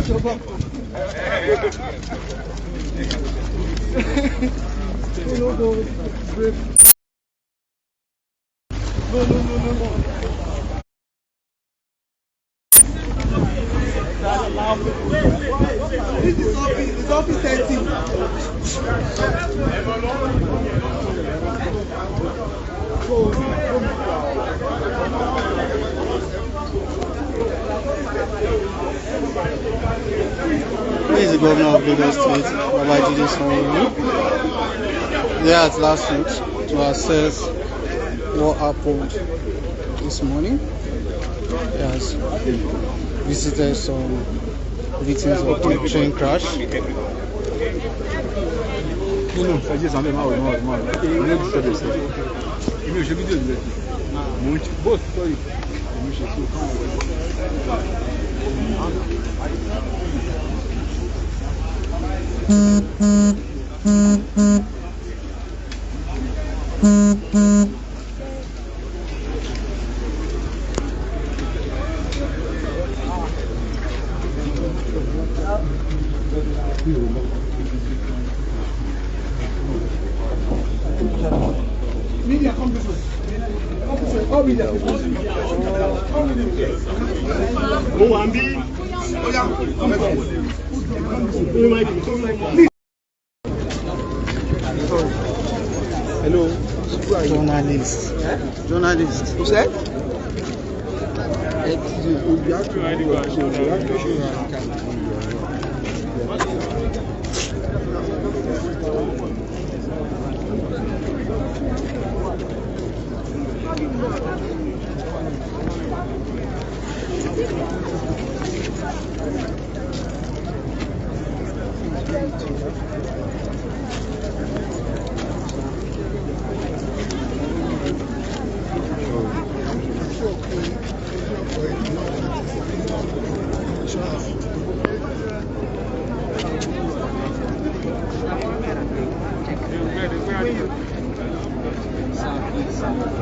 It's office 13. Where is the governor of Lagos State, Sanwo-Olu? They at last week to assess what happened this morning. He has visited some victims of the train crash. Media, come this way. All media. Hello, journalist. Journalist. Who said?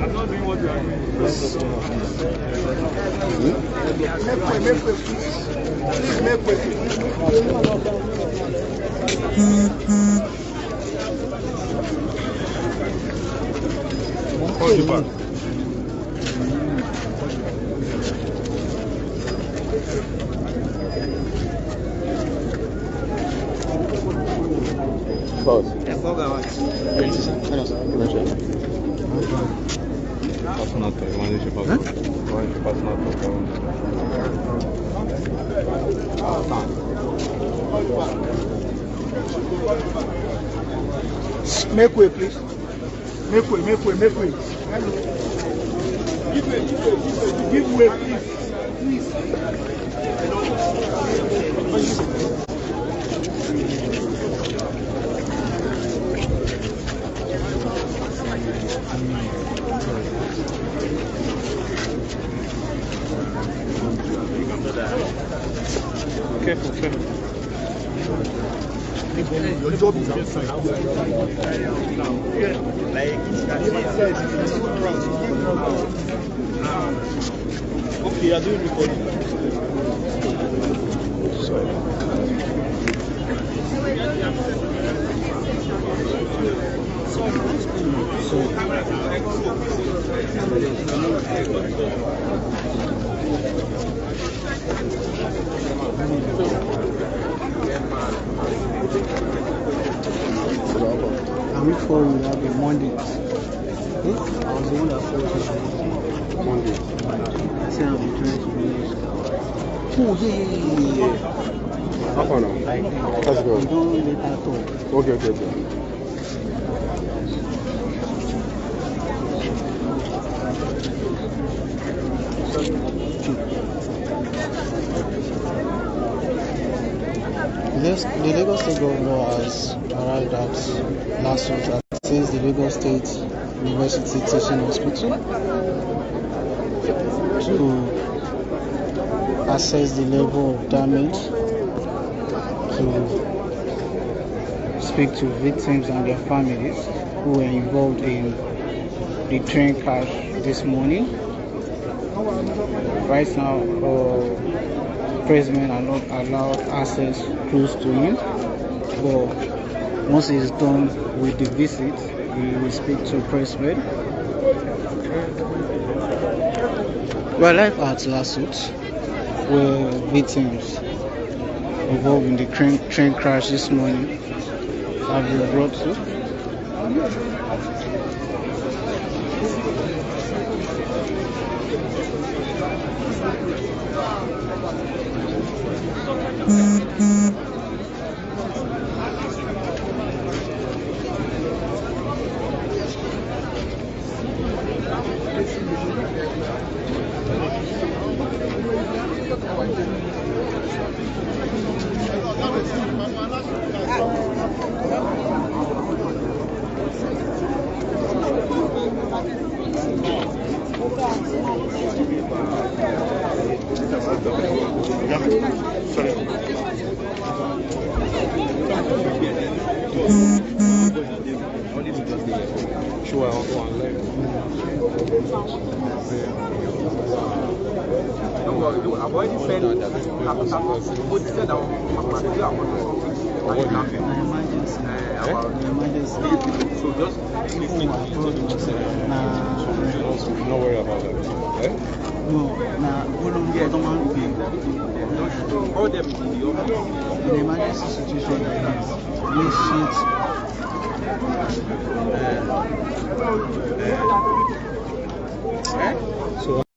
I'm not doing what you are doing. Make way, please. Make way. Call you back. Pause. Passa na tela, mas deixa eu passar. Deixa eu passar na tela. Make way, please. Make way. Give way, please. Careful. Your job is outside. Okay, you are doing recording. Sorry. And which phone will have been Monday? I was the one that phoned you. Monday. I said I'll be trying to do this. Oh, yeah. How far now? Let's go. You don't later talk. Okay. The Lagos State Governor has arrived at last week at the Lagos State University Teaching Hospital to assess the level of damage, to speak to victims and their families who were involved in the train crash this morning. Right now, pressmen are not allowed access close to him. But once he's done with the visit, he will speak to pressmen. We're live at Luth, where victims involved in the train crash this morning have been brought to. I've already said so just No worry about that. Eh? No, all them in the office. in the emergency situation like this, we should So